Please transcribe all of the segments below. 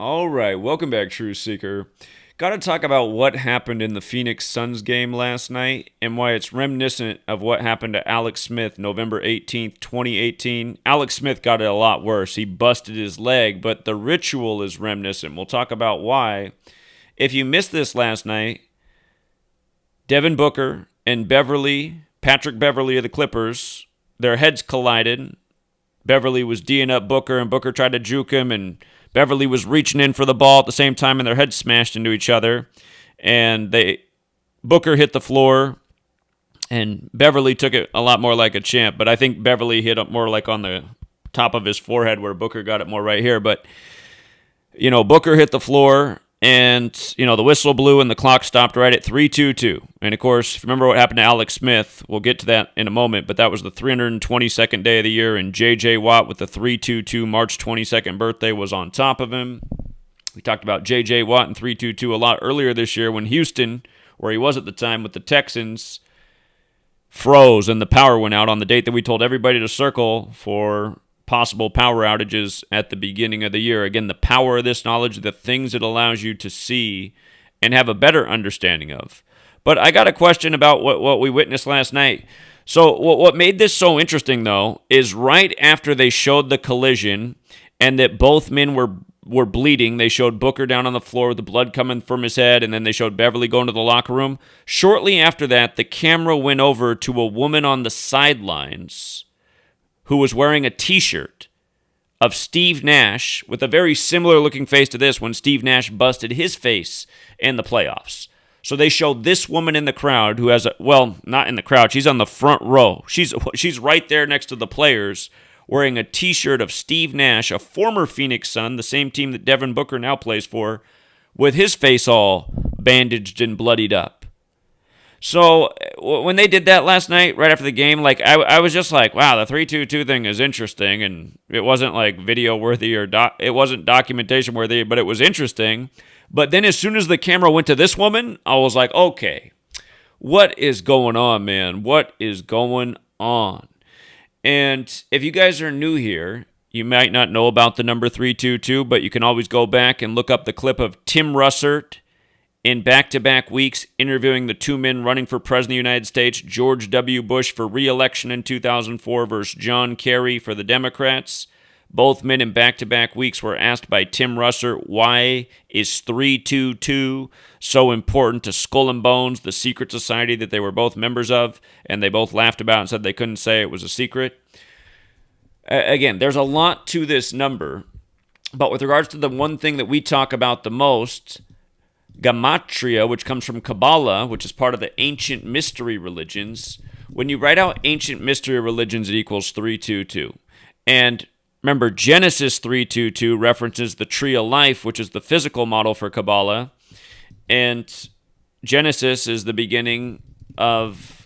All right, welcome back, True Seeker. Got to talk about what happened in the Phoenix Suns game last night and why it's reminiscent of what happened to Alex Smith November 18th, 2018. Alex Smith got it a lot worse. He busted his leg, but the ritual is reminiscent. We'll talk about why. If you missed this last night, Devin Booker and Patrick Beverley of the Clippers, their heads collided. Beverley was D'ing up Booker, and Booker tried to juke him, and Beverley was reaching in for the ball at the same time, and their heads smashed into each other. And Booker hit the floor, and Beverley took it a lot more like a champ. But I think Beverley hit it more like on the top of his forehead, where Booker got it more right here. But, Booker hit the floor, and, the whistle blew, and the clock stopped right at 3:22. And, of course, remember what happened to Alex Smith. We'll get to that in a moment, but that was the 322nd day of the year, and J.J. Watt with the 3:22 March 22nd birthday was on top of him. We talked about J.J. Watt and 3:22 a lot earlier this year when Houston, where he was at the time with the Texans, froze and the power went out on the date that we told everybody to circle for possible power outages at the beginning of the year. Again, the power of this knowledge, the things it allows you to see and have a better understanding of. But I got a question about what we witnessed last night. So what made this so interesting, though, is right after they showed the collision and that both men were bleeding, they showed Booker down on the floor with the blood coming from his head, and then they showed Beverley going to the locker room. Shortly after that, the camera went over to a woman on the sidelines who was wearing a T-shirt of Steve Nash with a very similar-looking face to this when Steve Nash busted his face in the playoffs. So they showed this woman in the crowd who has not in the crowd, she's on the front row. She's right there next to the players wearing a T-shirt of Steve Nash, a former Phoenix Sun, the same team that Devin Booker now plays for, with his face all bandaged and bloodied up. So when they did that last night, right after the game, I was just like, wow, the 3-2-2 thing is interesting, and it wasn't video worthy or it wasn't documentation worthy, but it was interesting. But then as soon as the camera went to this woman, I was like, okay, what is going on, man? What is going on? And if you guys are new here, you might not know about the number 322, but you can always go back and look up the clip of Tim Russert in back-to-back weeks interviewing the two men running for president of the United States, George W. Bush for re-election in 2004 versus John Kerry for the Democrats. Both men in back-to-back weeks were asked by Tim Russert, why is 322 so important to Skull and Bones, the secret society that they were both members of, and they both laughed about it and said they couldn't say it was a secret. Again, there's a lot to this number, but with regards to the one thing that we talk about the most, Gematria, which comes from Kabbalah, which is part of the ancient mystery religions. When you write out ancient mystery religions, it equals 322. And remember, Genesis 322 references the tree of life, which is the physical model for Kabbalah. And Genesis is the beginning of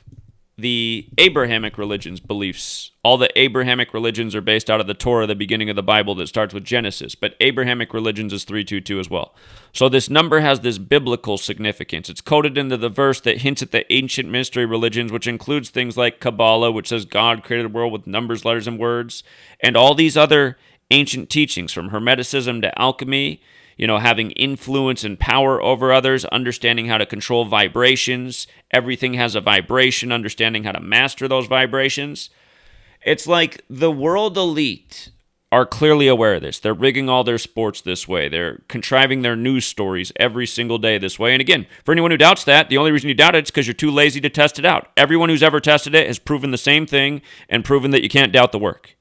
the Abrahamic religions' beliefs. All the Abrahamic religions are based out of the Torah, the beginning of the Bible that starts with Genesis. But Abrahamic religions is 322 as well. So this number has this biblical significance. It's coded into the verse that hints at the ancient mystery religions, which includes things like Kabbalah, which says God created the world with numbers, letters, and words, and all these other ancient teachings, from Hermeticism to alchemy, having influence and power over others, understanding how to control vibrations. Everything has a vibration, understanding how to master those vibrations. It's like the world elite are clearly aware of this. They're rigging all their sports this way. They're contriving their news stories every single day this way. And again, for anyone who doubts that, the only reason you doubt it is because you're too lazy to test it out. Everyone who's ever tested it has proven the same thing and proven that you can't doubt the work.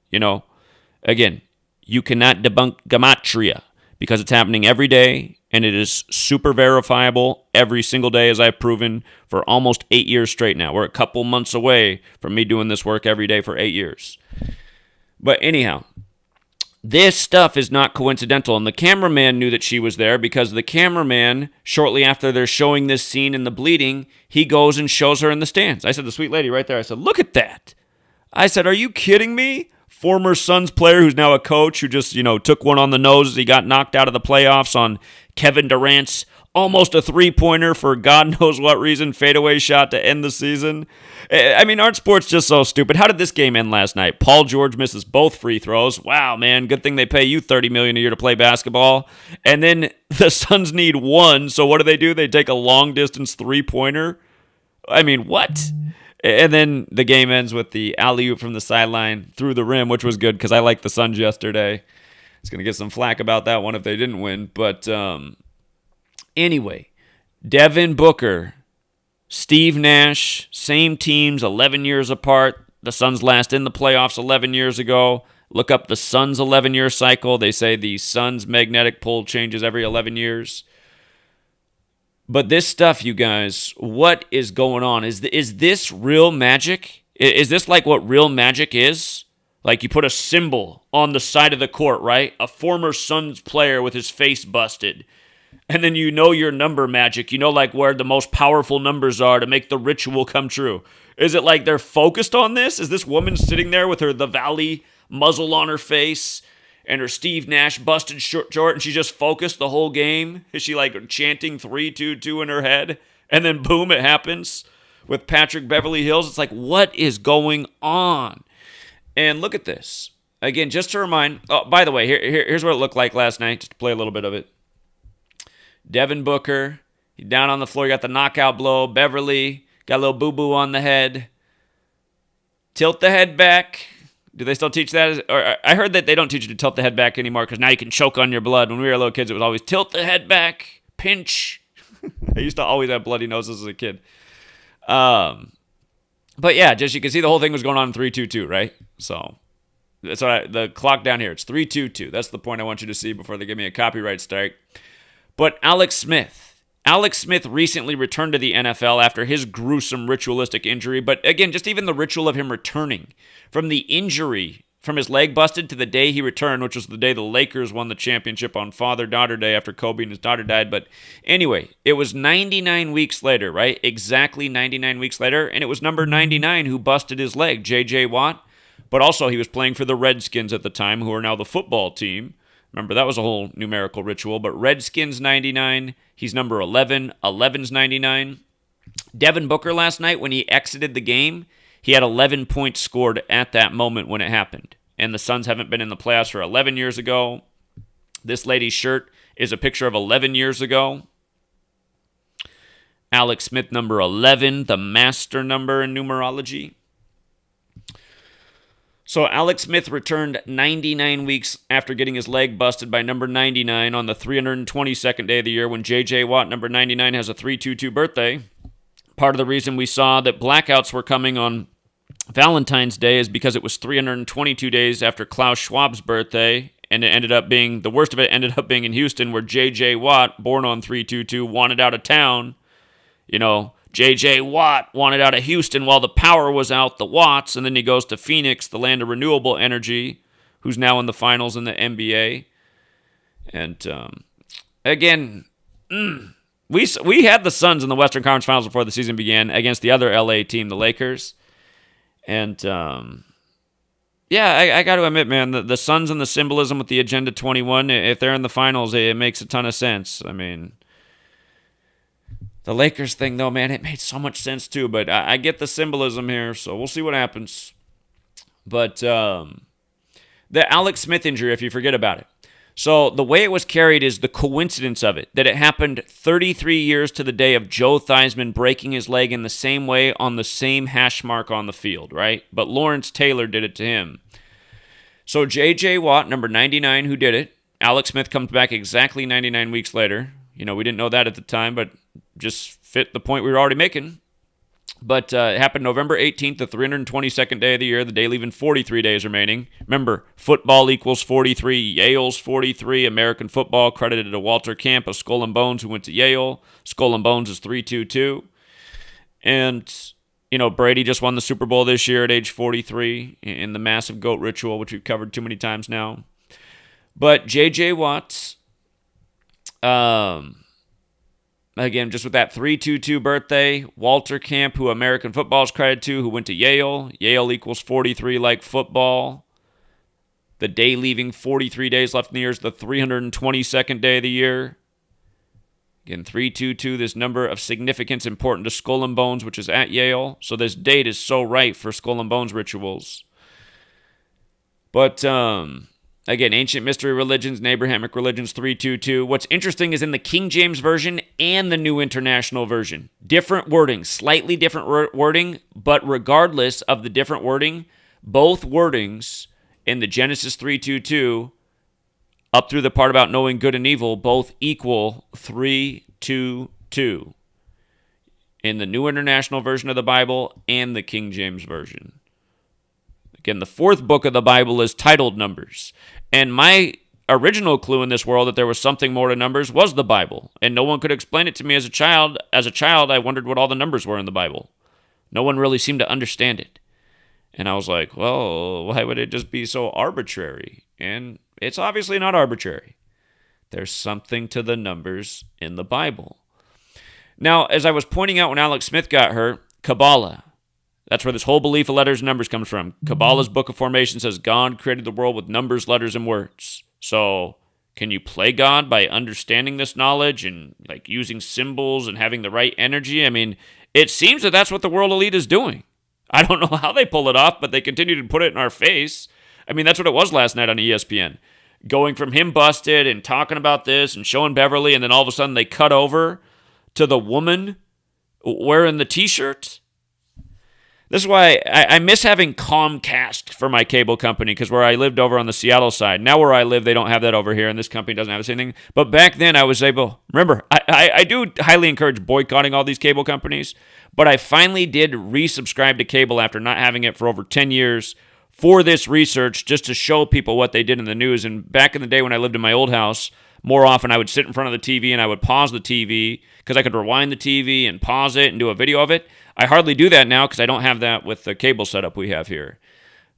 Again, you cannot debunk Gematria, because it's happening every day, and it is super verifiable every single day, as I've proven for almost 8 years straight now. We're a couple months away from me doing this work every day for 8 years. But anyhow, this stuff is not coincidental, and the cameraman knew that she was there because the cameraman, shortly after they're showing this scene in the bleeding, he goes and shows her in the stands. I said, the sweet lady right there, I said, look at that. I said, are you kidding me? Former Suns player who's now a coach who just, took one on the nose as he got knocked out of the playoffs on Kevin Durant's almost a three-pointer for God knows what reason, fadeaway shot to end the season. I mean, aren't sports just so stupid? How did this game end last night? Paul George misses both free throws. Wow, man, good thing they pay you $30 million a year to play basketball. And then the Suns need one, so what do? They take a long-distance three-pointer? I mean, what? And then the game ends with the alley-oop from the sideline through the rim, which was good because I liked the Suns yesterday. I was going to get some flack about that one if they didn't win. But anyway, Devin Booker, Steve Nash, same teams, 11 years apart. The Suns last in the playoffs 11 years ago. Look up the Suns' 11-year cycle. They say the Suns' magnetic pull changes every 11 years. But this stuff, you guys, what is going on? Is this real magic? Is this like what real magic is? Like you put a symbol on the side of the court, right? A former Suns player with his face busted. And then you know your number magic. You know like where the most powerful numbers are to make the ritual come true. Is it like they're focused on this? Is this woman sitting there with the Valley muzzle on her face and her Steve Nash busted short and she just focused the whole game? Is she like chanting 3-2-2 in her head? And then boom, it happens with Patrick Beverly Hills. It's like, what is going on? And look at this. Again, just to remind, oh, by the way, here's what it looked like last night, just to play a little bit of it. Devin Booker, he down on the floor, got the knockout blow. Beverly, got a little boo-boo on the head. Tilt the head back. Do they still teach that? Or I heard that they don't teach you to tilt the head back anymore because now you can choke on your blood. When we were little kids, it was always tilt the head back, pinch. I used to always have bloody noses as a kid. But yeah, just you can see the whole thing was going on in 3-2-2, right? So that's the clock down here. It's 3-2-2. That's the point I want you to see before they give me a copyright strike. But Alex Smith recently returned to the NFL after his gruesome ritualistic injury. But again, just even the ritual of him returning from the injury, from his leg busted to the day he returned, which was the day the Lakers won the championship on Father-Daughter Day after Kobe and his daughter died. But anyway, it was 99 weeks later, right? Exactly 99 weeks later. And it was number 99 who busted his leg, J.J. Watt. But also he was playing for the Redskins at the time, who are now the football team. Remember, that was a whole numerical ritual. But Redskins 99, he's number 11. 11's 99. Devin Booker last night, when he exited the game, he had 11 points scored at that moment when it happened. And the Suns haven't been in the playoffs for 11 years ago. This lady's shirt is a picture of 11 years ago. Alex Smith, number 11, the master number in numerology. So Alex Smith returned 99 weeks after getting his leg busted by number 99 on the 322nd day of the year when J.J. Watt, number 99, has a 322 birthday. Part of the reason we saw that blackouts were coming on Valentine's Day is because it was 322 days after Klaus Schwab's birthday, and it ended up being, the worst of it ended up being in Houston, where J.J. Watt, born on 322, wanted out of town. You know, J.J. Watt wanted out of Houston while the power was out, the Watts, and then he goes to Phoenix, the land of renewable energy, who's now in the finals in the NBA. And again, we had the Suns in the Western Conference Finals before the season began against the other LA team, the Lakers. And yeah, I got to admit, man, the Suns and the symbolism with the Agenda 21, if they're in the finals, it makes a ton of sense. I mean, the Lakers thing, though, man, it made so much sense, too. But I get the symbolism here, so we'll see what happens. But the Alex Smith injury, if you forget about it. So the way it was carried is the coincidence of it, that it happened 33 years to the day of Joe Theismann breaking his leg in the same way on the same hash mark on the field, right? But Lawrence Taylor did it to him. So J.J. Watt, number 99, who did it. Alex Smith comes back exactly 99 weeks later. You know, we didn't know that at the time, but just fit the point we were already making. But it happened November 18th, the 322nd day of the year, the day leaving 43 days remaining. Remember, football equals 43, Yale's 43, American football credited to Walter Camp of Skull and Bones, who went to Yale. Skull and Bones is 322. And, you know, Brady just won the Super Bowl this year at age 43 in the massive GOAT ritual, which we've covered too many times now. But J.J. Watt, again, just with that 322 birthday, Walter Camp, who American football is credited to, who went to Yale. Yale equals 43 like football. The day leaving 43 days left in the year is the 322nd day of the year. Again, 322, this number of significance important to Skull and Bones, which is at Yale. So this date is so right for Skull and Bones rituals. But, again, ancient mystery religions and Abrahamic religions, 322. What's interesting is in the King James Version and the New International Version. Different wording, slightly different wording, but regardless of the different wording, both wordings in the Genesis 322 up through the part about knowing good and evil, both equal 322 in the New International Version of the Bible and the King James Version. Again, the fourth book of the Bible is titled Numbers. And my original clue in this world that there was something more to numbers was the Bible. And no one could explain it to me as a child. As a child, I wondered what all the numbers were in the Bible. No one really seemed to understand it. And I was like, well, why would it just be so arbitrary? And it's obviously not arbitrary. There's something to the numbers in the Bible. Now, as I was pointing out when Alex Smith got hurt, Kabbalah. That's where this whole belief of letters and numbers comes from. Kabbalah's Book of Formation says God created the world with numbers, letters, and words. So, can you play God by understanding this knowledge and like using symbols and having the right energy? I mean, it seems that that's what the world elite is doing. I don't know how they pull it off, but they continue to put it in our face. I mean, that's what it was last night on ESPN. Going from him busted and talking about this and showing Beverly, and then all of a sudden they cut over to the woman wearing the t-shirt. This is why I miss having Comcast for my cable company, because where I lived over on the Seattle side, now where I live, they don't have that over here, and this company doesn't have the same thing. But back then, I was able, remember, I do highly encourage boycotting all these cable companies, but I finally did resubscribe to cable after not having it for over 10 years for this research, just to show people what they did in the news. And back in the day when I lived in my old house, more often I would sit in front of the TV and I would pause the TV because I could rewind the TV and pause it and do a video of it. I hardly do that now because I don't have that with the cable setup we have here.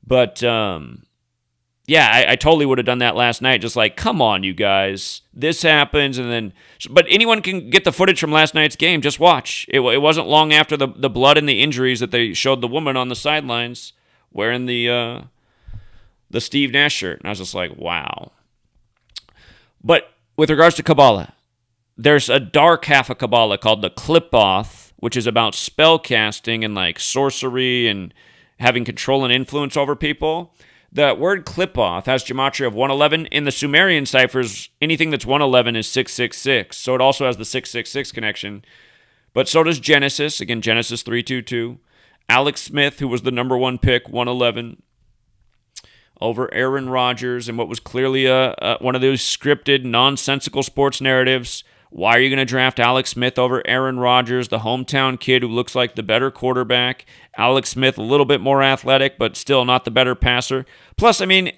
But, yeah, I totally would have done that last night. Just like, come on, you guys. This happens, and then... But anyone can get the footage from last night's game. Just watch. It wasn't long after the blood and the injuries that they showed the woman on the sidelines wearing the Steve Nash shirt. And I was just like, wow. But with regards to Kabbalah, there's a dark half of Kabbalah called the Qliphoth, which is about spell casting and like sorcery and having control and influence over people. The word Qliphoth has gematria of 111. In the Sumerian ciphers, anything that's 111 is 666. So it also has the 666 connection. But so does Genesis. Again, Genesis 322. Alex Smith, who was the number one pick, 111. Over Aaron Rodgers and what was clearly one of those scripted, nonsensical sports narratives. Why are you going to draft Alex Smith over Aaron Rodgers, the hometown kid who looks like the better quarterback? Alex Smith, a little bit more athletic, but still not the better passer. Plus, I mean,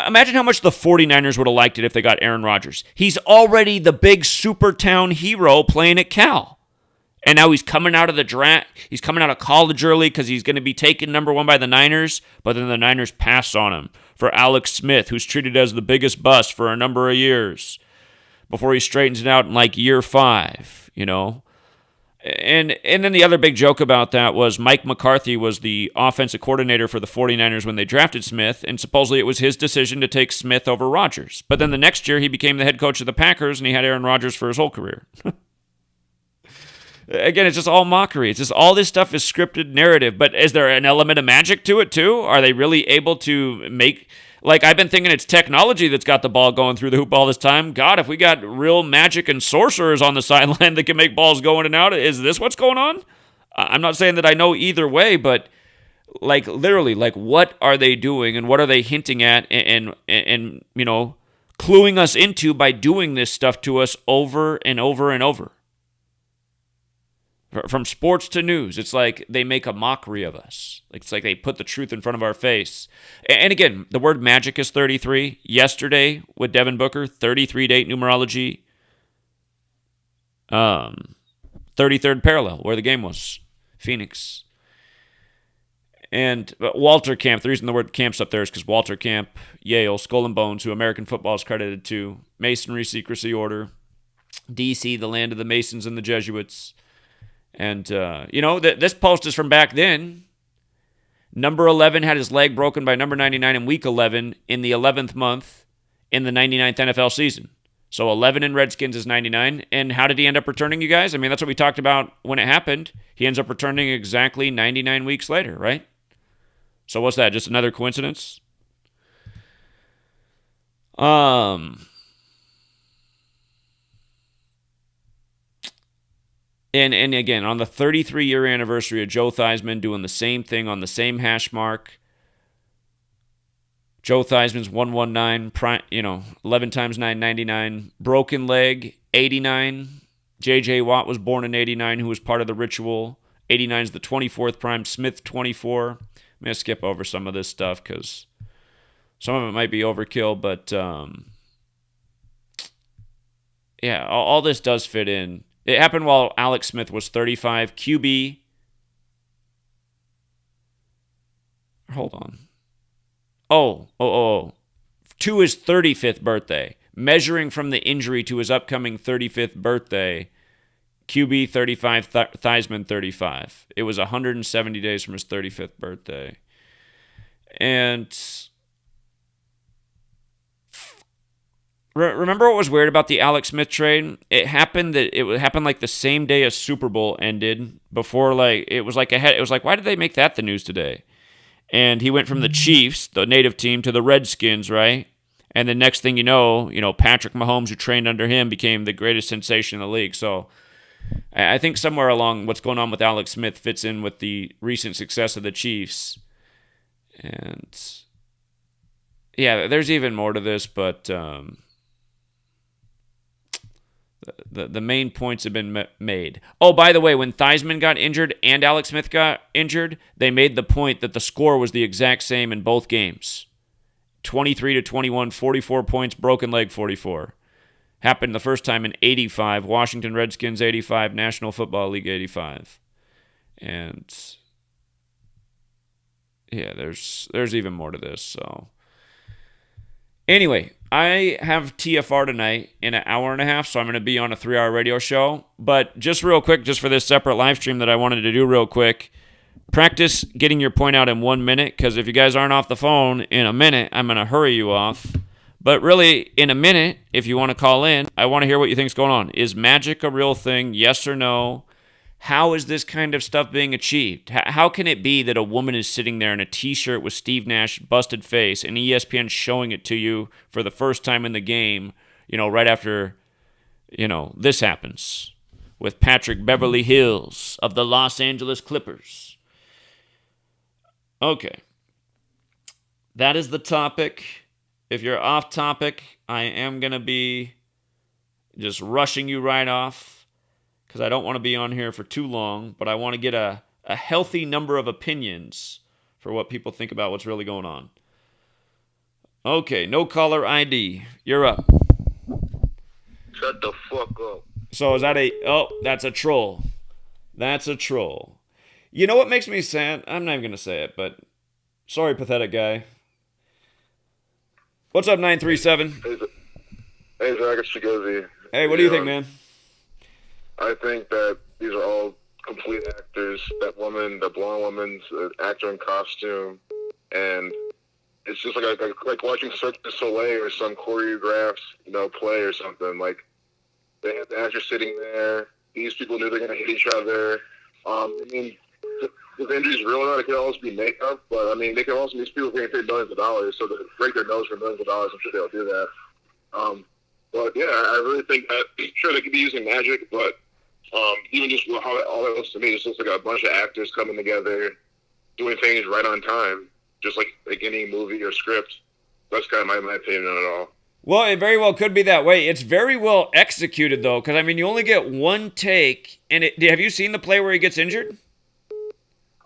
imagine how much the 49ers would have liked it if they got Aaron Rodgers. He's already the big super town hero playing at Cal. And now he's coming out of the draft. He's coming out of college early because he's going to be taken number one by the Niners. But then the Niners pass on him for Alex Smith, who's treated as the biggest bust for a number of years before he straightens it out in like year 5, you know. And then the other big joke about that was Mike McCarthy was the offensive coordinator for the 49ers when they drafted Smith, and supposedly it was his decision to take Smith over Rodgers. But then the next year he became the head coach of the Packers, and he had Aaron Rodgers for his whole career. Again, it's just all mockery. It's just all this stuff is scripted narrative. But is there an element of magic to it, too? Are they really able to make... Like, I've been thinking it's technology that's got the ball going through the hoop all this time. God, if we got real magic and sorcerers on the sideline that can make balls go in and out, is this what's going on? I'm not saying that I know either way, but, like, literally, like, what are they doing and what are they hinting at and you know, cluing us into by doing this stuff to us over and over and over? From sports to news, it's like they make a mockery of us. It's like they put the truth in front of our face. And again, the word magic is 33. Yesterday with Devin Booker, 33 date numerology. 33rd parallel, where the game was. Phoenix. And Walter Camp, the reason the word camp's up there is because Walter Camp, Yale, Skull and Bones, who American football is credited to. Masonry, Secrecy Order. D.C., the land of the Masons and the Jesuits. And, you know, this post is from back then. Number 11 had his leg broken by number 99 in week 11 in the 11th month in the 99th NFL season. So 11 in Redskins is 99. And how did he end up returning, you guys? I mean, that's what we talked about when it happened. He ends up returning exactly 99 weeks later, right? So what's that? Just another coincidence? And again, on the 33-year anniversary of Joe Theismann doing the same thing on the same hash mark, Joe Theismann's 119, 11 times 9, 99. Broken leg, 89. J.J. Watt was born in 89, who was part of the ritual. 89 is the 24th prime. Smith, 24. I'm going to skip over some of this stuff because some of it might be overkill, but yeah, all this does fit in. It happened while Alex Smith was 35. QB. Hold on. To his 35th birthday. Measuring from the injury to his upcoming 35th birthday, QB 35, Theismann 35. It was 170 days from his 35th birthday. And remember what was weird about the Alex Smith trade? It happened like the same day a Super Bowl ended. Before it was like why did they make that the news today? And he went from the Chiefs, the native team, to the Redskins, right? And the next thing you know, Patrick Mahomes, who trained under him, became the greatest sensation in the league. So I think somewhere along what's going on with Alex Smith fits in with the recent success of the Chiefs. And yeah, there's even more to this, but the main points have been made. Oh, by the way, when Theismann got injured and Alex Smith got injured, they made the point that the score was the exact same in both games. 23-21, 44 points, broken leg 44. Happened the first time in 85, Washington Redskins 85, National Football League 85. And yeah, there's even more to this, so anyway, I have TFR tonight in an hour and a half, so I'm going to be on a 3-hour radio show. But just real quick, just for this separate live stream that I wanted to do real quick, practice getting your point out in 1 minute, because if you guys aren't off the phone in a minute, I'm going to hurry you off. But really, in a minute, if you want to call in, I want to hear what you think's going on. Is magic a real thing? Yes or no? How is this kind of stuff being achieved? How can it be that a woman is sitting there in a T-shirt with Steve Nash busted face and ESPN showing it to you for the first time in the game, right after, this happens with Patrick Beverly Hills of the Los Angeles Clippers? Okay. That is the topic. If you're off topic, I am going to be just rushing you right off, because I don't want to be on here for too long, but I want to get a healthy number of opinions for what people think about what's really going on. Okay, no caller ID. You're up. Shut the fuck up. So is that that's a troll. That's a troll. You know what makes me sad? I'm not even going to say it, but sorry, pathetic guy. What's up, 937? Hey, Zach, it's Chigozi. Hey, what do you think, man? I think that these are all complete actors. That woman, the blonde woman's an actor in costume, and it's just like watching Cirque du Soleil or some choreographed, play or something. Like, they have the actors sitting there. These people knew they're gonna hit each other. If injuries real or not, it could also be makeup, but they can also, these people getting paid millions of dollars, so to break their nose for millions of dollars, I'm sure they'll do that. But yeah, I really think that, sure, they could be using magic, but even just how all that looks to me, it just looks like a bunch of actors coming together, doing things right on time, just like any movie or script. That's kind of my opinion on it all. Well, it very well could be that way. It's very well executed, though, because, you only get one take. And have you seen the play where he gets injured?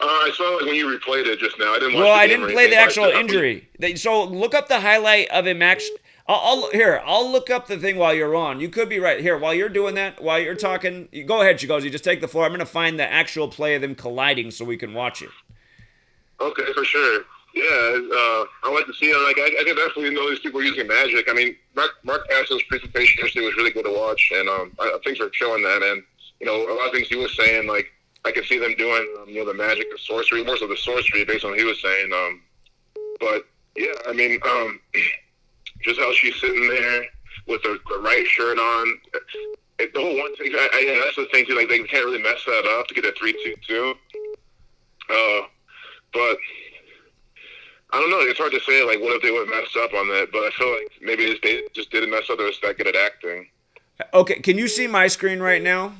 I saw it when you replayed it just now. I didn't watch I didn't play the actual injury. So look up the highlight of him actually. I'll look up the thing while you're on. You could be right. Here, while you're doing that, while you're talking, go ahead, Chigozi. Just take the floor. I'm going to find the actual play of them colliding so we can watch it. Okay, for sure. Yeah, I like to see it. I can definitely know these people are using magic. Mark Castro's presentation yesterday was really good to watch, and thanks for showing that. And a lot of things he was saying, I could see them doing, the magic of sorcery, more so the sorcery based on what he was saying. But yeah, just how she's sitting there, with the right shirt on. The whole one thing, yeah, that's the thing too. Like they can't really mess that up to get a 3-2-2. But I don't know. It's hard to say. Like, what if they would have messed up on that? But I feel like maybe they just didn't mess up. They were that good at acting. Okay, can you see my screen right now?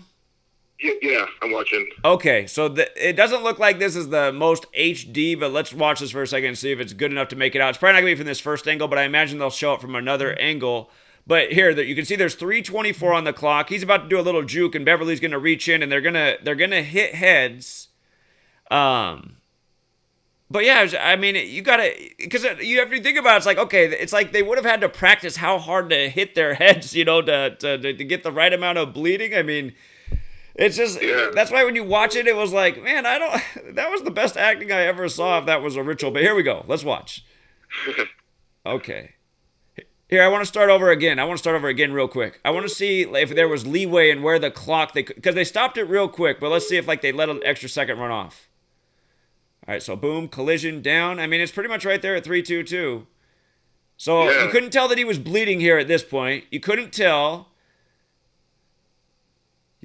Yeah, I'm watching. Okay, so it doesn't look like this is the most HD, but let's watch this for a second and see if it's good enough to make it out. It's probably not going to be from this first angle, but I imagine they'll show it from another angle. But here, you can see there's 3:24 on the clock. He's about to do a little juke, and Beverly's going to reach in, and they're gonna hit heads. But yeah, I mean, you gotta, because you have to think about it, it's like, okay, it's like they would have had to practice how hard to hit their heads, to get the right amount of bleeding. I mean, it's just, that's why when you watch it, it was like, man, that was the best acting I ever saw if that was a ritual. But here we go. Let's watch. Okay. Here, I want to start over again. Real quick. I want to see if there was leeway in where the clock, because they stopped it real quick, but let's see if they let an extra second run off. All right, so boom, collision, down. I mean, it's pretty much right there at 3:22. So you couldn't tell that he was bleeding here at this point. You couldn't tell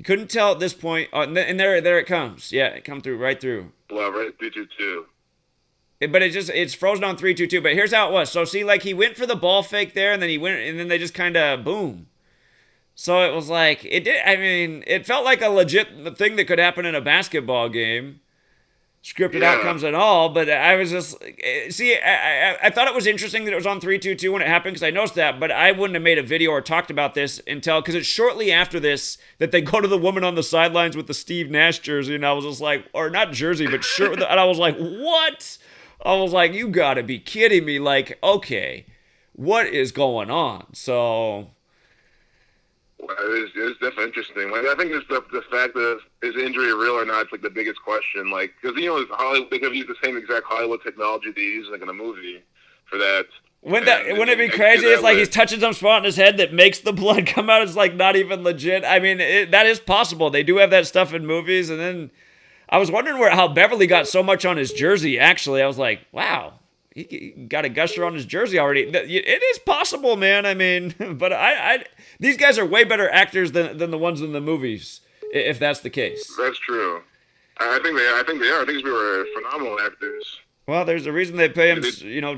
at this point. Oh, and there it comes. Yeah, it come through, right through. Well, right, 3-2-2. But it's frozen on 3-2-2. But here's how it was. So see, he went for the ball fake there, and then they just kind of boom. So it was like, it did. I mean, it felt like a legit thing that could happen in a basketball game. Scripted outcomes and all, but I was just, see, I thought it was interesting that it was on 3-2-2 when it happened, because I noticed that, but I wouldn't have made a video or talked about this because it's shortly after this that they go to the woman on the sidelines with the Steve Nash jersey, and I was just like, or not jersey, but shirt, and I was like, what? I was like, you gotta be kidding me, okay, what is going on? So... Well, it's definitely interesting. I think it's the fact that is injury real or not? It's the biggest question. Because Hollywood, they could use the same exact Hollywood technology they use in a movie for that. Wouldn't it be crazy? It's like he's touching some spot in his head that makes the blood come out. It's not even legit. I mean, that is possible. They do have that stuff in movies. And then I was wondering how Beverly got so much on his jersey. Actually, I was like, wow. He got a gusher on his jersey already. It is possible, man. I mean, but these guys are way better actors than the ones in the movies, if that's the case. That's true. I think they are. I think these people are phenomenal actors. Well, there's a reason they pay him,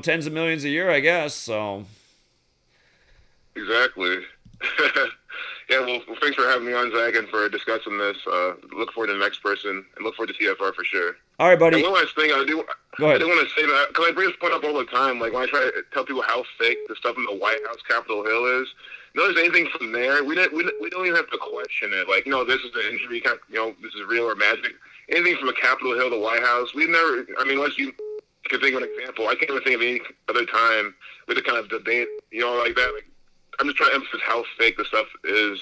tens of millions a year, I guess. So. Exactly. Yeah. Well, thanks for having me on, Zach, and for discussing this. Look forward to the next person, and look forward to TFR for sure. All right, buddy. And one last thing, Go ahead. I do want to say that, because I bring this point up all the time, when I try to tell people how fake the stuff in the White House, Capitol Hill is. Notice anything from there, we don't even have to question it. This is an injury, this is real or magic. Anything from the Capitol Hill, the White House, unless you can think of an example. I can't even think of any other time with a kind of debate, like that. I'm just trying to emphasize how fake the stuff is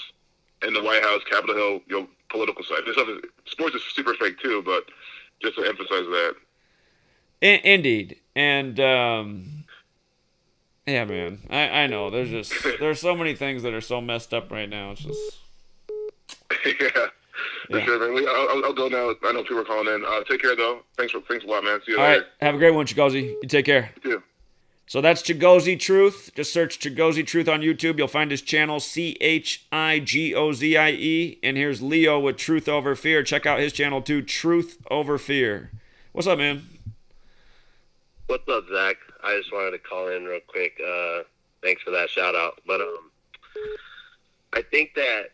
in the White House, Capitol Hill, political side. This stuff sports is super fake too, but just to emphasize that. Indeed. And, yeah, man, I know. There's so many things that are so messed up right now. It's just... Yeah. For sure, man. I'll go now. I know people are calling in. Take care, though. Thanks a lot, man. See you later. All right. Have a great one, Chigozie. You take care. You too. So that's Chigozie Truth. Just search Chigozie Truth on YouTube. You'll find his channel, CHIGOZIE. And here's Leo with Truth Over Fear. Check out his channel, too, Truth Over Fear. What's up, man? What's up, Zach? I just wanted to call in real quick. Thanks for that shout out. But I think that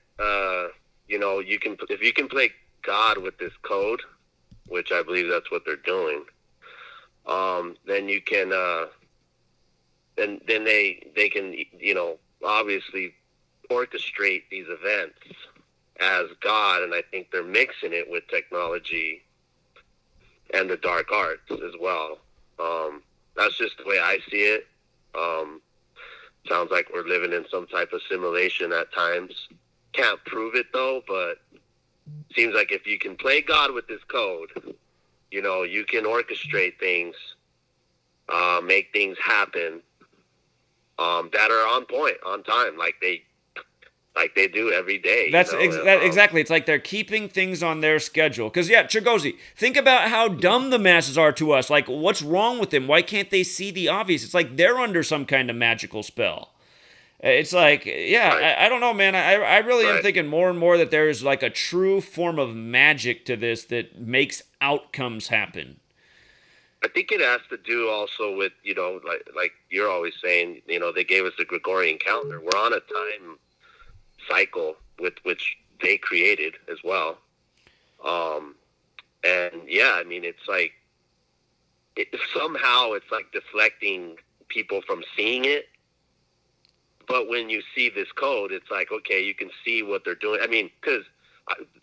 if you can play God with this code, which I believe that's what they're doing, then you can then they can obviously orchestrate these events as God, and I think they're mixing it with technology and the dark arts as well. That's just the way I see it. Sounds like we're living in some type of simulation at times. Can't prove it though, but seems like if you can play God with this code, you can orchestrate things, make things happen that are on point, on time, like they do every day. That's exactly. It's like they're keeping things on their schedule. Because, yeah, Chigozie, think about how dumb the masses are to us. What's wrong with them? Why can't they see the obvious? It's like they're under some kind of magical spell. It's like, yeah, Right. I don't know, man. I really am Right. thinking more and more that there's like a true form of magic to this that makes outcomes happen. I think it has to do also with, like you're always saying, they gave us the Gregorian calendar. We're on a time cycle with which they created as well. And yeah, I mean, it's like somehow it's like deflecting people from seeing it. But when you see this code, it's like, okay, you can see what they're doing. I mean, because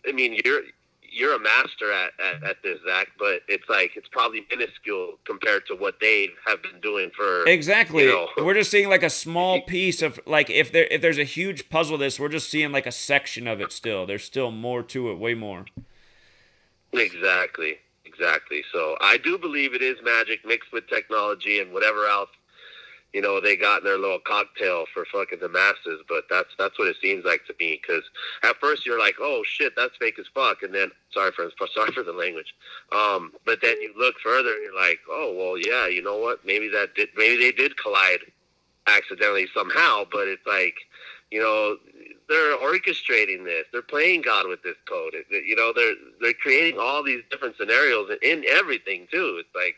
I mean, you're a master at this, Zach, but it's like it's probably minuscule compared to what they have been doing for Exactly. We're just seeing like a small piece of like if there's a huge puzzle this, we're just seeing like a section of it still. There's still more to it, way more. Exactly. So I do believe it is magic mixed with technology and whatever else, they got in their little cocktail for fucking the masses. But that's what it seems like to me. Because at first you're like, oh shit, that's fake as fuck, and then sorry for the language. But then you look further and you're like, oh well, yeah, you know what? Maybe they did collide accidentally somehow. But it's like, they're orchestrating this. They're playing God with this code. They're creating all these different scenarios in everything too. It's like,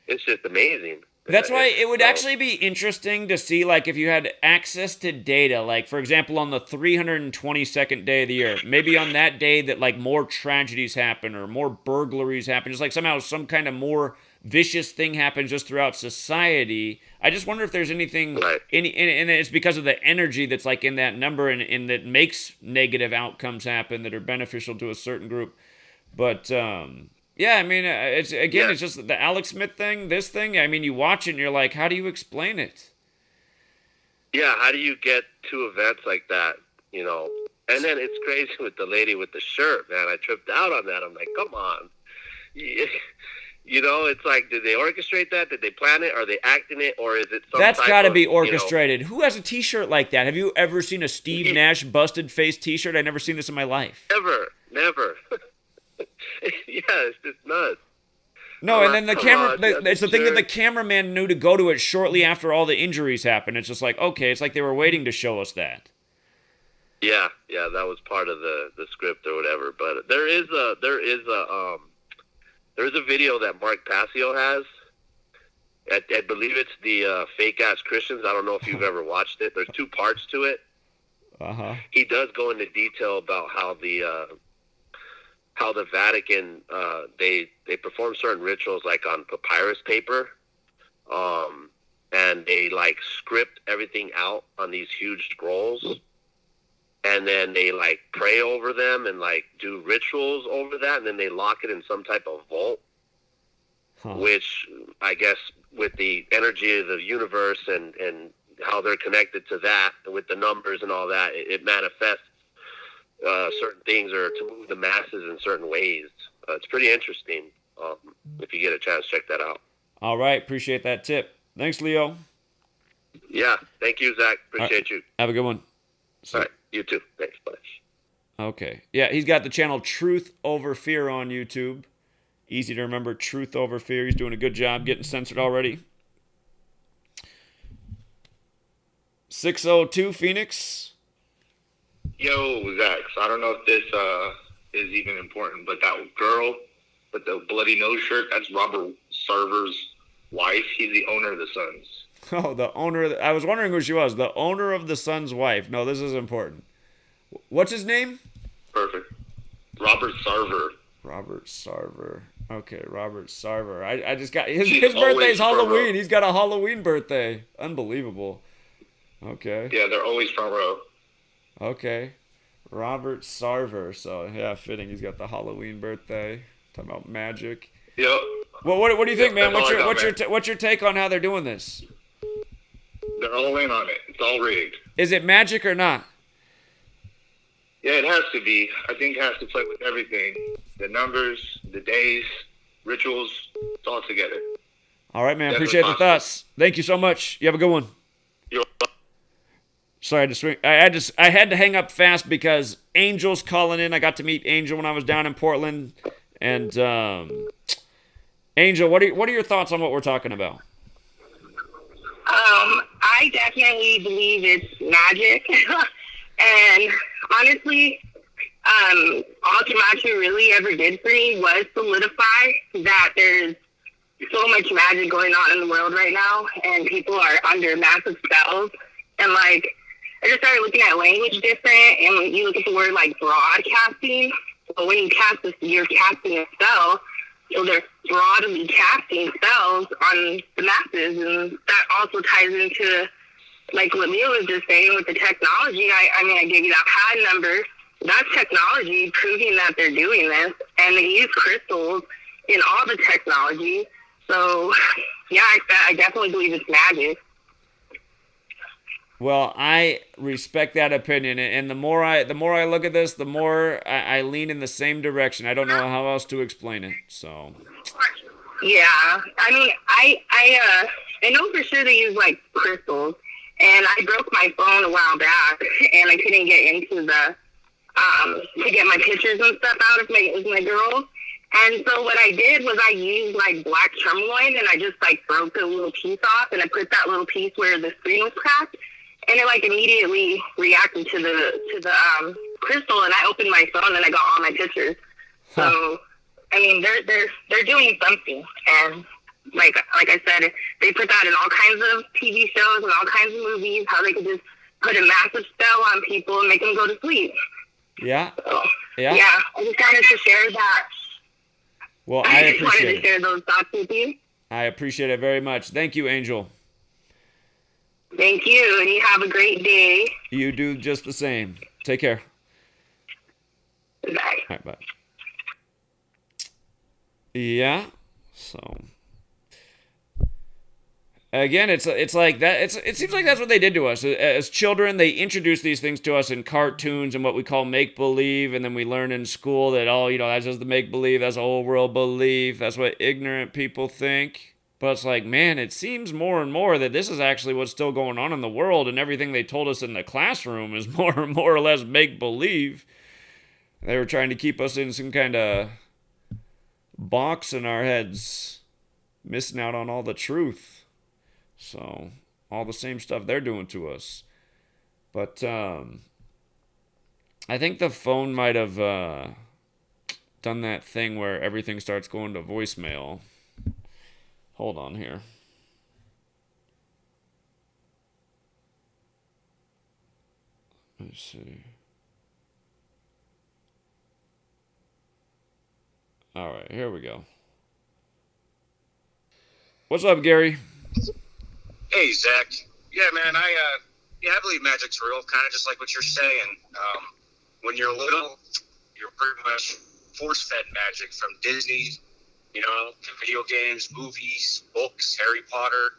it's just amazing. That's why it would actually be interesting to see, like, if you had access to data, like, for example, on the 322nd day of the year, maybe on that day that, like, more tragedies happen or more burglaries happen, just like somehow some kind of more vicious thing happens just throughout society. I just wonder if there's anything, Right. and it's because of the energy that's, like, in that number and that makes negative outcomes happen that are beneficial to a certain group. But, yeah, I mean, it's just the Alex Smith thing, this thing. I mean, you watch it and you're like, how do you explain it? Yeah, how do you get two events like that, And then it's crazy with the lady with the shirt, man. I tripped out on that. I'm like, come on. It's like, did they orchestrate that? Did they plan it? Are they acting it? Or is it some That's type got to of, be orchestrated. Who has a T-shirt like that? Have you ever seen a Steve Nash busted face T-shirt? I've never seen this in my life. Never. Yeah, it's just nuts. No, and then the camera, it's the thing that sure. the cameraman knew to go to it shortly after all the injuries happened. It's just like, okay, it's like they were waiting to show us that. Yeah, that was part of the script or whatever. But there is a video that Mark Passio has. I believe it's the Fake Ass Christians. I don't know if you've ever watched it. There's two parts to it. He does go into detail about how the Vatican they perform certain rituals like on papyrus paper, and they like script everything out on these huge scrolls, and then they like pray over them and like do rituals over that, and then they lock it in some type of vault, which I guess with the energy of the universe and how they're connected to that with the numbers and all that, it manifests certain things or to move the masses in certain ways. It's pretty interesting. If you get a chance, check that out. All right. Appreciate that tip. Thanks, Leo. Yeah. Thank you, Zach. Appreciate you. Have a good one. All right. You too. Thanks. Bye. Okay. Yeah, he's got the channel Truth Over Fear on YouTube. Easy to remember, Truth Over Fear. He's doing a good job getting censored already. 602 Phoenix. Yo, Zach, so I don't know if this is even important, but that girl with the bloody nose shirt, that's Robert Sarver's wife. He's the owner of the Suns. Oh, the owner. I was wondering who she was. The owner of the Suns' wife. No, this is important. What's his name? Perfect. Robert Sarver. Robert Sarver. Okay, Robert Sarver. I just got... His birthday's Halloween. Row. He's got a Halloween birthday. Unbelievable. Okay. Yeah, they're always front row. Okay. Robert Sarver. So, yeah, fitting. He's got the Halloween birthday. Talking about magic. Yep. Well, what do you think, man? That's What's your take on how they're doing this? They're all in on it. It's all rigged. Is it magic or not? Yeah, it has to be. I think it has to play with everything. The numbers, the days, rituals, it's all together. All right, man. Definitely Appreciate the thoughts. Thank you so much. You have a good one. You're Sorry to swing. I had to hang up fast because Angel's calling in. I got to meet Angel when I was down in Portland. And Angel, what are your thoughts on what we're talking about? I I definitely believe it's magic. And honestly, all Gematria really ever did for me was solidify that there's so much magic going on in the world right now, and people are under massive spells. And like, I just started looking at language different, and when you look at the word like broadcasting, so when you cast this, you're casting a spell, so they're broadly casting spells on the masses, and that also ties into like what Leo was just saying with the technology. I mean, I gave you that pad number. That's technology proving that they're doing this, and they use crystals in all the technology. So, yeah, I definitely believe it's magic. Well, I respect that opinion, and the more I look at this, the more I lean in the same direction. I don't know how else to explain it. So, yeah, I mean, I know for sure they use like crystals, and I broke my phone a while back, and I couldn't get into the to get my pictures and stuff out of my girls. And so what I did was I used like black tourmaline, and I just like broke a little piece off, and I put that little piece where the screen was cracked, and it like immediately reacted to the crystal, and I opened my phone and I got all my pictures. So I mean, they're doing something, and like I said, they put that in all kinds of TV shows and all kinds of movies. How they could just put a massive spell on people and make them go to sleep. Yeah. So, yeah. Yeah. I just wanted to share that. Well, I just wanted appreciate to share those thoughts with you. I appreciate it very much. Thank you, Angel. Thank you, and you have a great day. You do just the same. Take care. Bye. All right, bye. Yeah. So again, it's like that. It seems like that's what they did to us as children. They introduced these things to us in cartoons and what we call make believe, and then we learn in school that that's just the make believe. That's a whole world belief. That's what ignorant people think. But it's like, man, it seems more and more that this is actually what's still going on in the world, and everything they told us in the classroom is more or less make believe. They were trying to keep us in some kind of box in our heads, missing out on all the truth. So, all the same stuff they're doing to us. But I think the phone might have done that thing where everything starts going to voicemail. Hold on here. Let's see. All right, here we go. What's up, Gary? Hey, Zach. Yeah, man, I believe magic's real, kind of just like what you're saying. When you're little, you're pretty much force-fed magic from Disney, video games, movies, books, Harry Potter,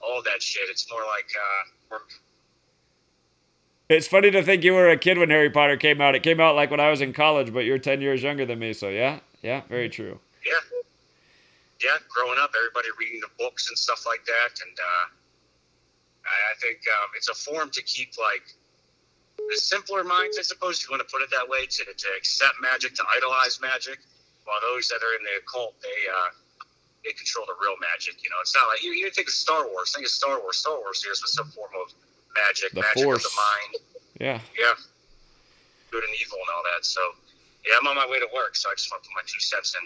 all that shit. It's more like work. It's funny to think you were a kid when Harry Potter came out. It came out like when I was in college, but you're 10 years younger than me, so yeah, very true. Yeah, growing up, everybody reading the books and stuff like that, and I think it's a form to keep, like, the simpler minds, I suppose, if you want to put it that way, to accept magic, to idolize magic, while those that are in the occult, they control the real magic. It's not like, you think of Star Wars. Think of Star Wars. Star Wars deals with some form of magic, magic Force. of the mind. Yeah. Good and evil and all that. So, yeah, I'm on my way to work, so I just want to put my 2 cents in.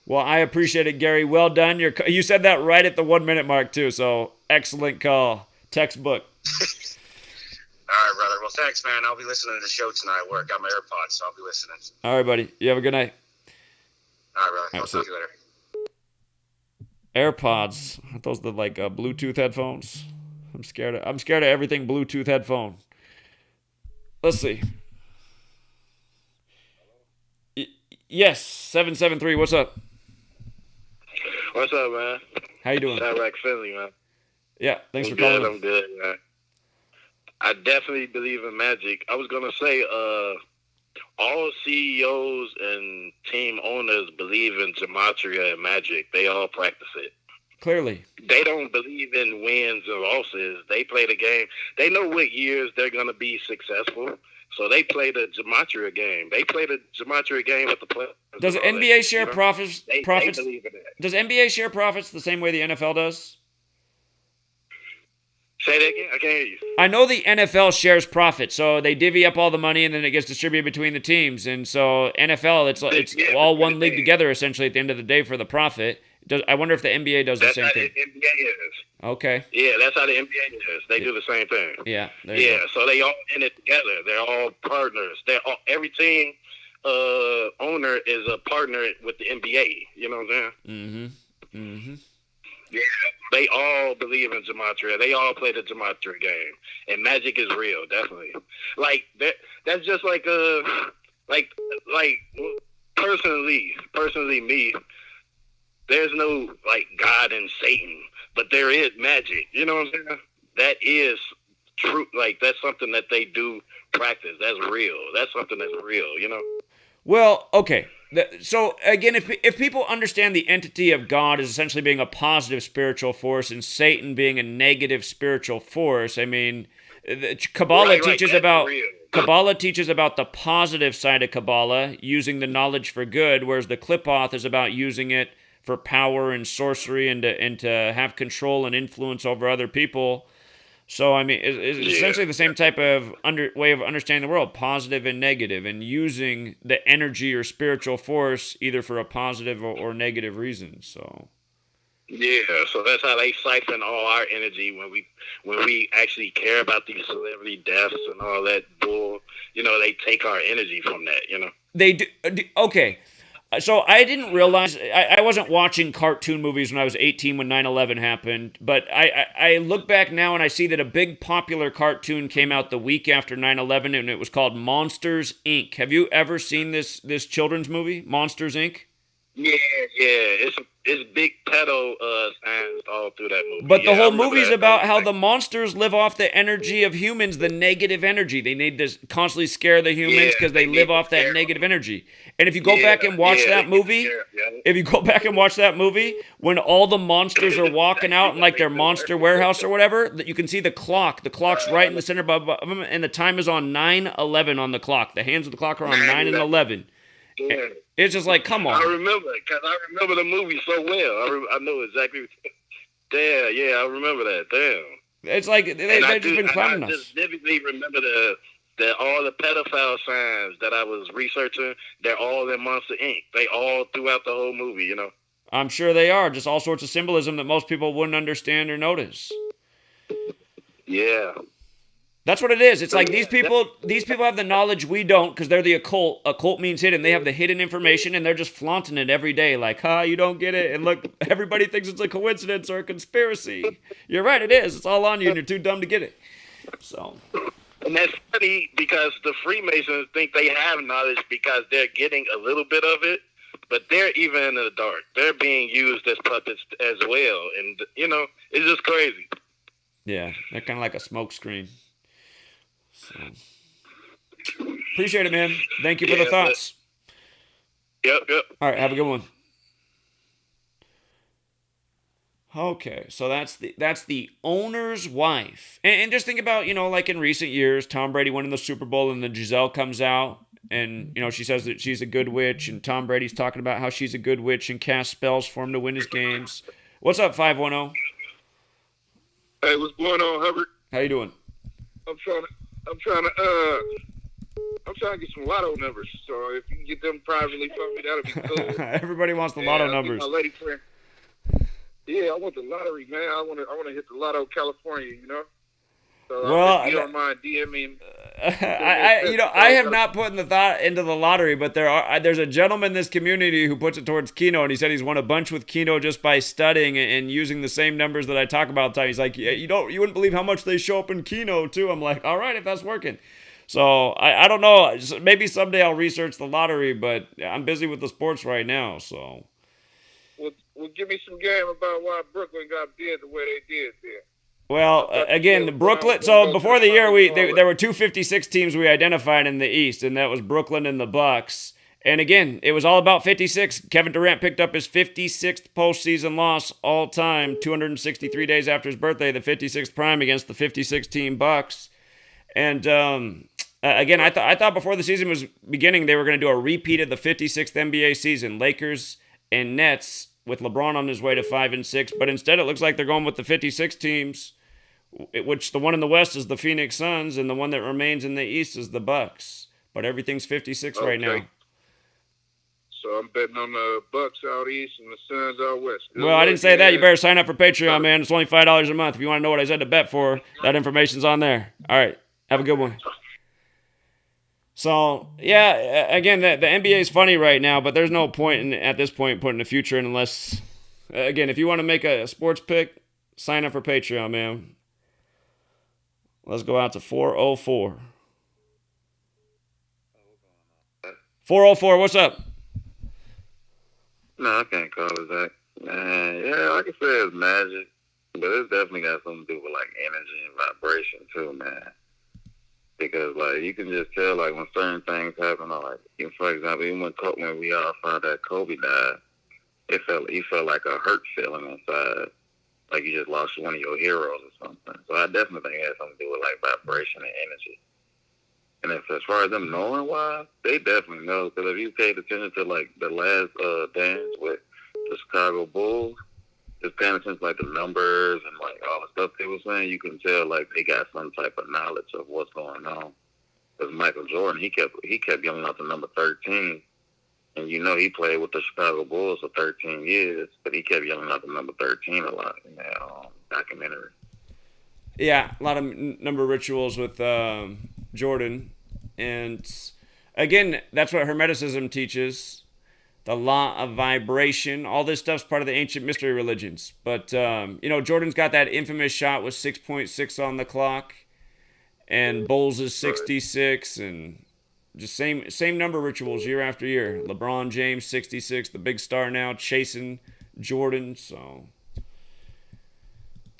Well, I appreciate it, Gary. Well done. You said that right at the 1 minute mark, too, so excellent call. Textbook. All right, brother. Well, thanks, man. I'll be listening to the show tonight at work. Got my AirPods, so I'll be listening. All right, buddy. You have a good night. All right, brother. I'll talk to you later. AirPods. Aren't those the Bluetooth headphones? I'm scared of everything Bluetooth headphone. Let's see. Yes, 773. What's up? What's up, man? How you doing? Direct Finley, man. Yeah, thanks I'm for calling. I'm good, man. I definitely believe in magic. I was gonna say, all CEOs and team owners believe in gematria and magic. They all practice it. Clearly. They don't believe in wins or losses. They play the game. They know what years they're gonna be successful. So they play the gematria game. They play the gematria game at the play. Does NBA share profits? They believe in it. Does NBA share profits the same way the NFL does? Say that again. I can't hear you. I know the NFL shares profit, so they divvy up all the money and then it gets distributed between the teams. And so NFL, it's all one league together essentially at the end of the day for the profit. I wonder if the NBA does the same thing. That's how the NBA is. Okay. Yeah, that's how the NBA is. They do the same thing. Yeah. So they all in it together. They're all partners. Every team owner is a partner with the NBA. You know what I'm saying? Mm-hmm. Yeah, they all believe in Gematria. They all play the Gematria game, and magic is real, definitely. Like that. That's just like personally, me. There's no like God and Satan, but there is magic. You know what I'm saying? That is true. Like that's something that they do practice. That's real. That's something that's real. You know. Well, okay. So again, if people understand the entity of God as essentially being a positive spiritual force and Satan being a negative spiritual force, I mean, Kabbalah teaches about the positive side of Kabbalah, using the knowledge for good, whereas the Qliphoth is about using it for power and sorcery and to have control and influence over other people. So, I mean, it's essentially the same type of way of understanding the world, positive and negative, and using the energy or spiritual force either for a positive or negative reason. So, yeah, so that's how they siphon all our energy when we actually care about these celebrity deaths and all that bull. You know, they take our energy from that. You know, they do. Okay. So I didn't realize, I wasn't watching cartoon movies when I was 18 when 9/11 happened, but I look back now and I see that a big popular cartoon came out the week after 9/11 and it was called Monsters, Inc. Have you ever seen this children's movie, Monsters, Inc.? Yeah, it's big pedo signs all through that movie. But the whole movie's about how the monsters live off the energy of humans, the negative energy. They need to constantly scare the humans because they live off that negative energy. And if you go back and watch that movie, when all the monsters are walking out in like their monster warehouse or whatever, that you can see the clock. The clock's right in the center above them, and the time is on 9/11 on the clock. The hands of the clock are on 9 and 11. Yeah. It's just like, come on. I remember the movie so well. I know exactly. Damn, yeah, I remember that. Damn. It's like they've just been clowning us. I just vividly remember all the pedophile signs that I was researching. They're all in Monster Inc. They all throughout the whole movie, you know. I'm sure they are. Just all sorts of symbolism that most people wouldn't understand or notice. Yeah. That's what it is. It's like these people have the knowledge we don't because they're the occult. Occult means hidden. They have the hidden information and they're just flaunting it every day. Like, you don't get it. And look, everybody thinks it's a coincidence or a conspiracy. You're right, it is. It's all on you and you're too dumb to get it. So. And that's funny because the Freemasons think they have knowledge because they're getting a little bit of it, but they're even in the dark. They're being used as puppets as well. And, you know, it's just crazy. Yeah, they're kind of like a smoke screen. So. Appreciate it, man. Thank you for the thoughts. Yep. All right, have a good one. Okay, so that's the owner's wife. And just think about, you know, like in recent years, Tom Brady winning the Super Bowl and then Giselle comes out and, you know, she says that she's a good witch and Tom Brady's talking about how she's a good witch and casts spells for him to win his games. What's up, 510? Hey, what's going on, Hubbard? How you doing? I'm trying to get some lotto numbers. So if you can get them privately for me, that'll be cool. Everybody wants the lotto numbers. My lady friend. Yeah, I want the lottery, man. I want to hit the lotto California, you know. So if you don't mind DMing. I have not put the thought into the lottery, but there's a gentleman in this community who puts it towards Keno, and he said he's won a bunch with Keno just by studying and using the same numbers that I talk about all the time. He's like, you wouldn't believe how much they show up in Keno too. I'm like, all right, if that's working. So I don't know. Maybe someday I'll research the lottery, but I'm busy with the sports right now. So. Well, give me some game about why Brooklyn got bid the way they did there. Well, again, Brooklyn. So before the year, there were 256 teams we identified in the East, and that was Brooklyn and the Bucks. And again, it was all about 56. Kevin Durant picked up his 56th postseason loss all time, 263 days after his birthday, the 56th prime against the 56-team Bucks. And again, I thought before the season was beginning, they were going to do a repeat of the 56th NBA season, Lakers and Nets, with LeBron on his way to 5-6. But instead, it looks like they're going with the 56 teams which the one in the West is the Phoenix Suns, and the one that remains in the East is the Bucks. But everything's 56 right now. So I'm betting on the Bucks out east and the Suns out west. Well, I didn't say that. You better sign up for Patreon, man. It's only $5 a month. If you want to know what I said to bet for, that information's on there. All right. Have a good one. So, yeah, again, the NBA is funny right now, but there's no point at this point putting the future in unless, again, if you want to make a sports pick, sign up for Patreon, man. Let's go out to 404. 404, what's up? No, I can't call it that. Man, yeah, I can say it's magic, but it's definitely got something to do with, like, energy and vibration, too, man. Because, like, you can just tell, like, when certain things happen, or, like, for example, even when we all found out Kobe died, you felt like a hurt feeling inside, like you just lost one of your heroes or something. So I definitely think it has something to do with, like, vibration and energy. And as far as them knowing why, they definitely know. Because if you paid attention to, like, the last dance with the Chicago Bulls, just paying attention to, like, the numbers and, like, all the stuff they were saying, you can tell, like, they got some type of knowledge of what's going on. Because Michael Jordan, he kept yelling out the number 13. And, you know, he played with the Chicago Bulls for 13 years, but he kept yelling out the number 13 a lot in that documentary. Yeah, a lot of number rituals with Jordan. And, again, that's what Hermeticism teaches. The law of vibration. All this stuff's part of the ancient mystery religions. But, you know, Jordan's got that infamous shot with 6.6 on the clock. And Bulls is 66. And just same number rituals year after year. LeBron James, 66. The big star now chasing Jordan. So,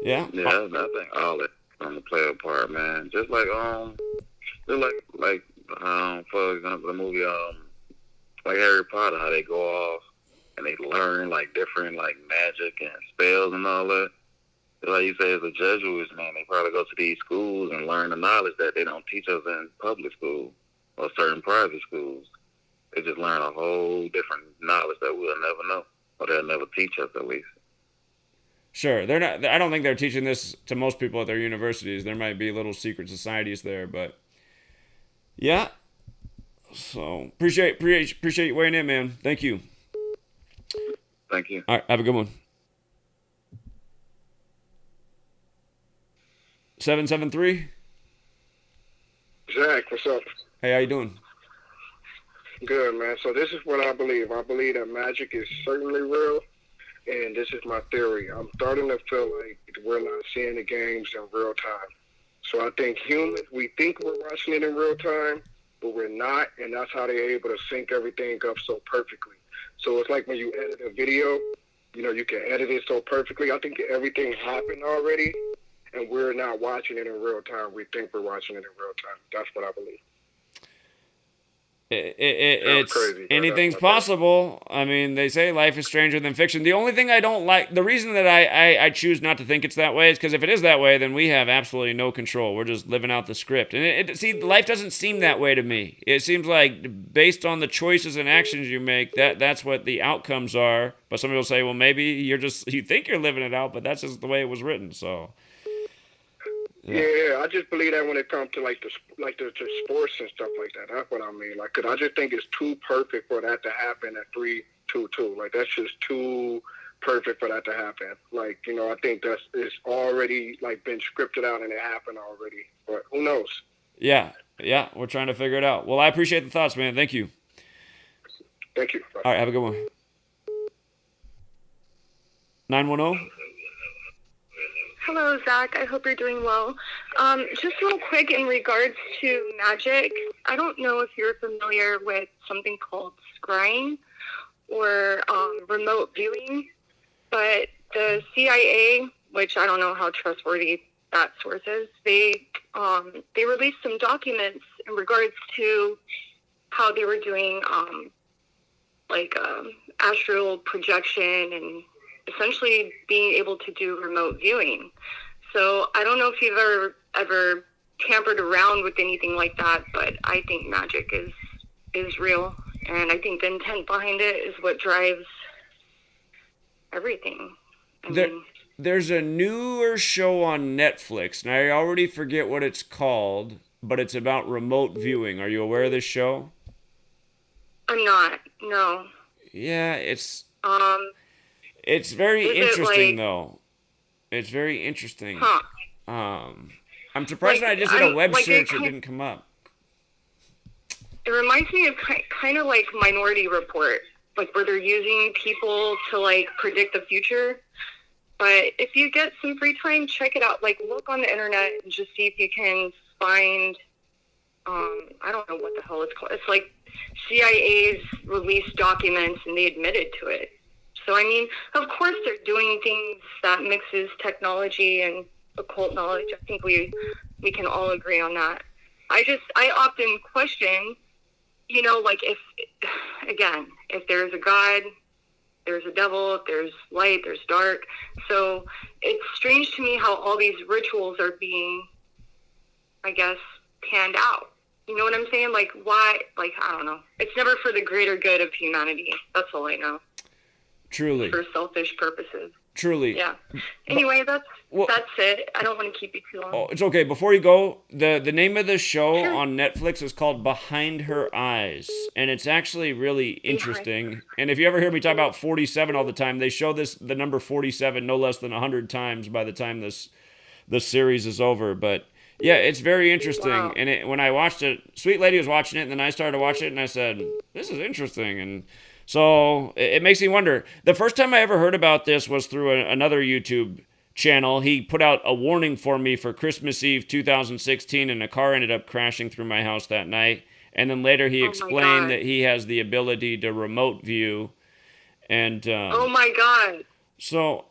yeah. Yeah, I think all that on the play a part, man. Just like, for example, the movie, like Harry Potter, how they go off and they learn, like, different, like, magic and spells and all that. Like you say, as a Jesuits, man, they probably go to these schools and learn the knowledge that they don't teach us in public school or certain private schools. They just learn a whole different knowledge that we'll never know, or they'll never teach us, at least. Sure, they're not. I don't think they're teaching this to most people at their universities. There might be little secret societies there, but yeah. So appreciate you weighing in, man. Thank you. Thank you. All right, have a good one. 773. Zach, what's up? Hey, how you doing? Good, man. So this is what I believe. I believe that magic is certainly real, and this is my theory. I'm starting to feel like we're not seeing the games in real time. So I think humans, we think we're watching it in real time, but we're not, and that's how they're able to sync everything up so perfectly. So it's like when you edit a video, you know, you can edit it so perfectly. I think everything happened already, and we're not watching it in real time. We think we're watching it in real time. That's what I believe. It's crazy, anything's possible. I mean, they say life is stranger than fiction. The only thing I don't like, the reason that I choose not to think it's that way is because if it is that way, then we have absolutely no control. We're just living out the script. And see, life doesn't seem that way to me. It seems like based on the choices and actions you make, that's what the outcomes are. But some people say, well, maybe you think you're living it out, but that's just the way it was written. So. Yeah, I just believe that when it comes to like the sports and stuff like that. That's what I mean. Like, 'cause I just think it's too perfect for that to happen at 3-2-2. Like, that's just too perfect for that to happen. Like, you know, I think it's already like been scripted out and it happened already. But who knows? Yeah, we're trying to figure it out. Well, I appreciate the thoughts, man. Thank you. Thank you. Bye. All right, have a good one. 910. Hello, Zach. I hope you're doing well. Just real quick in regards to magic, I don't know if you're familiar with something called scrying or remote viewing, but the CIA, which I don't know how trustworthy that source is, they released some documents in regards to how they were doing astral projection and essentially being able to do remote viewing. So I don't know if you've ever tampered around with anything like that, but I think magic is real, and I think the intent behind it is what drives everything. There's a newer show on Netflix, and I already forget what it's called, but it's about remote viewing. Are you aware of this show? I'm not. No. Yeah, it's Um, very is it interesting like, though. It's very interesting. huh? I'm surprised when I just did a web search it didn't come up. It reminds me of kind of like Minority Report, like where they're using people to like predict the future. But if you get some free time, check it out. Like look on the internet and just see if you can find, I don't know what the hell it's called. It's like CIA's released documents and they admitted to it. So, I mean, of course they're doing things that mixes technology and occult knowledge. I think we can all agree on that. I often question, you know, like if there's a God, there's a devil, if there's light, there's dark. So it's strange to me how all these rituals are being, I guess, panned out. You know what I'm saying? Like, why? Like, I don't know. It's never for the greater good of humanity. That's all I know. Truly. For selfish purposes. Truly. Yeah. Anyway, that's it. I don't want to keep you too long. Oh, it's okay. Before you go, the name of the show on Netflix is called Behind Her Eyes, and it's actually really interesting. And if you ever hear me talk about 47 all the time, they show the number 47 no less than 100 times by the time this series is over. But yeah, it's very interesting. Wow. And when I watched it, Sweet Lady was watching it, and then I started to watch it, and I said, "This is interesting." And so it makes me wonder. The first time I ever heard about this was through another YouTube channel. He put out a warning for me for Christmas Eve 2016, and a car ended up crashing through my house that night. And then later he explained that he has the ability to remote view. And oh my God! So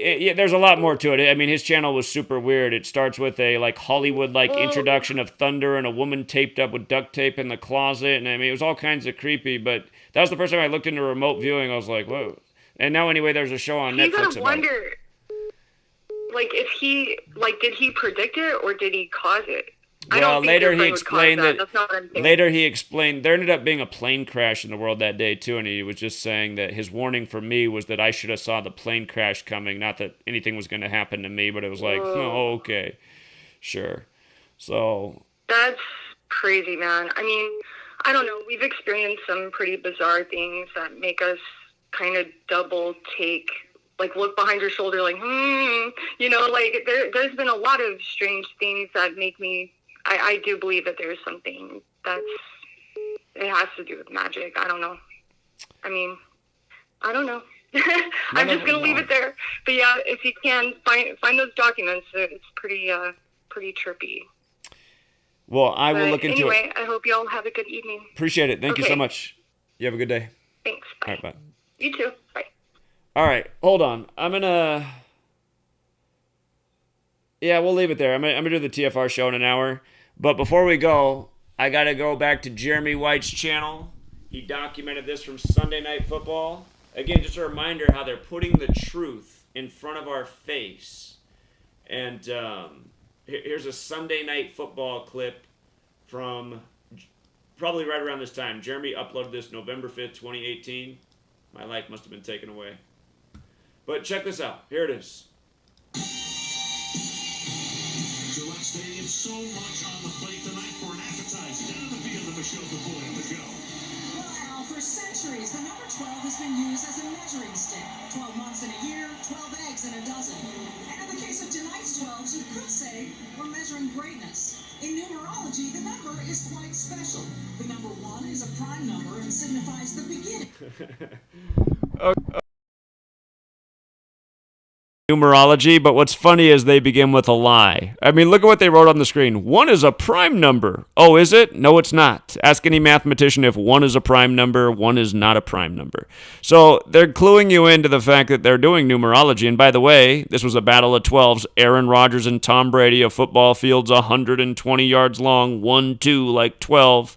yeah, there's a lot more to it. I mean, his channel was super weird. It starts with a like Hollywood-like introduction of thunder and a woman taped up with duct tape in the closet, and I mean, it was all kinds of creepy. But that was the first time I looked into remote viewing. I was like, whoa. And now anyway, there's a show on Netflix about it. You gotta wonder, like, if he, like, did he predict it or did he cause it? Well, later he explained that. That's not what I'm thinking. Later he explained there ended up being a plane crash in the world that day too, and he was just saying that his warning for me was that I should have saw the plane crash coming, not that anything was going to happen to me, but it was like, oh, okay, sure. So that's crazy, man. I mean, I don't know. We've experienced some pretty bizarre things that make us kind of double take, like look behind your shoulder, like, you know, like there's been a lot of strange things that make me. I do believe that there's something it has to do with magic. I don't know. I mean, I don't know. I'm just going to leave it there. But yeah, if you can find those documents, it's pretty trippy. Well, I will look into it. Anyway, I hope you all have a good evening. Appreciate it. Thank you so much. You have a good day. Thanks. Bye. All right, bye. You too. Bye. All right, hold on. Yeah, we'll leave it there. I'm gonna do the TFR show in an hour. But before we go, I got to go back to Jeremy White's channel. He documented this from Sunday Night Football. Again, just a reminder how they're putting the truth in front of our face. And here's a Sunday Night Football clip from probably right around this time. Jeremy uploaded this November 5th, 2018. My life must have been taken away. But check this out. Here it is. So much on the plate tonight for an appetizer. Down the field of Michelle DeVoy on the go. Well, Al, for centuries, the number 12 has been used as a measuring stick. 12 months in a year, 12 eggs in a dozen. And in the case of tonight's 12s, you could say we're measuring greatness. In numerology, the number is quite special. The number 1 is a prime number and signifies the beginning. Numerology, but what's funny is they begin with a lie. I mean, look at what they wrote on the screen. 1 is a prime number. Oh, is it? No, it's not. Ask any mathematician if 1 is a prime number. 1 is not a prime number. So they're cluing you into the fact that they're doing numerology. And by the way, this was a battle of 12s. Aaron Rodgers and Tom Brady, a football field's 120 yards long. 1-2 like 12.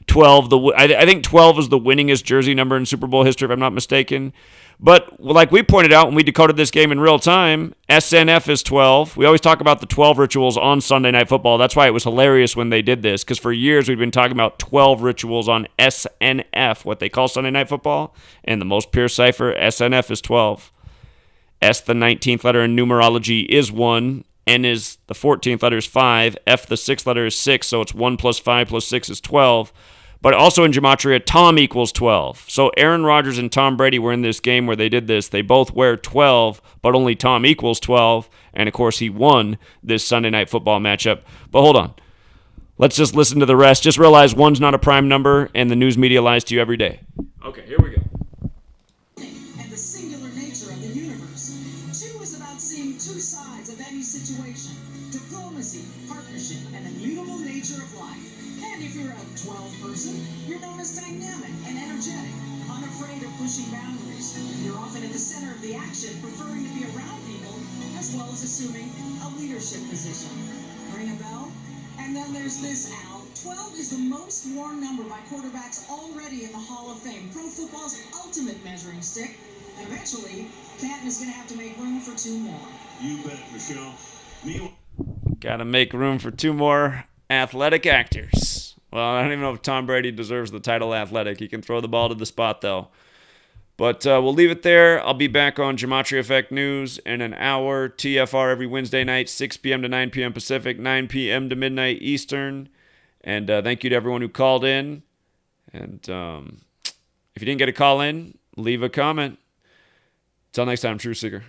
12. I think 12 is the winningest jersey number in Super Bowl history, if I'm not mistaken. But like we pointed out when we decoded this game in real time, SNF is 12. We always talk about the 12 rituals on Sunday Night Football. That's why it was hilarious when they did this, because for years we've been talking about 12 rituals on SNF, what they call Sunday Night Football, and the most pure cipher, SNF is 12. S, the 19th letter in numerology, is 1. N is the 14th letter is 5. F, the 6th letter is 6, so it's 1 plus 5 plus 6 is 12. But also in Gematria, Tom equals 12. So Aaron Rodgers and Tom Brady were in this game where they did this. They both wear 12, but only Tom equals 12. And, of course, he won this Sunday Night Football matchup. But hold on. Let's just listen to the rest. Just realize 1's not a prime number, and the news media lies to you every day. Okay, here we go. And the singular nature of the universe. 2 is about seeing 2 sides of any situation. Diplomacy, partnership, and the mutable nature of life. And if you're a 12 person, you're known as dynamic and energetic, unafraid of pushing boundaries. You're often at the center of the action, preferring to be around people, as well as assuming a leadership position. Ring a bell? And then there's this, Al. 12 is the most worn number by quarterbacks already in the Hall of Fame, pro football's ultimate measuring stick. And eventually, Canton is going to have to make room for 2 more. You bet, Michelle. Got to make room for 2 more athletic actors. Well, I don't even know if Tom Brady deserves the title athletic. He can throw the ball to the spot, though. But we'll leave it there. I'll be back on Gematria Effect News in an hour. TFR every Wednesday night, 6 p.m. to 9 p.m. Pacific, 9 p.m. to midnight Eastern. And thank you to everyone who called in. And if you didn't get a call in, leave a comment. Until next time, True Seeker.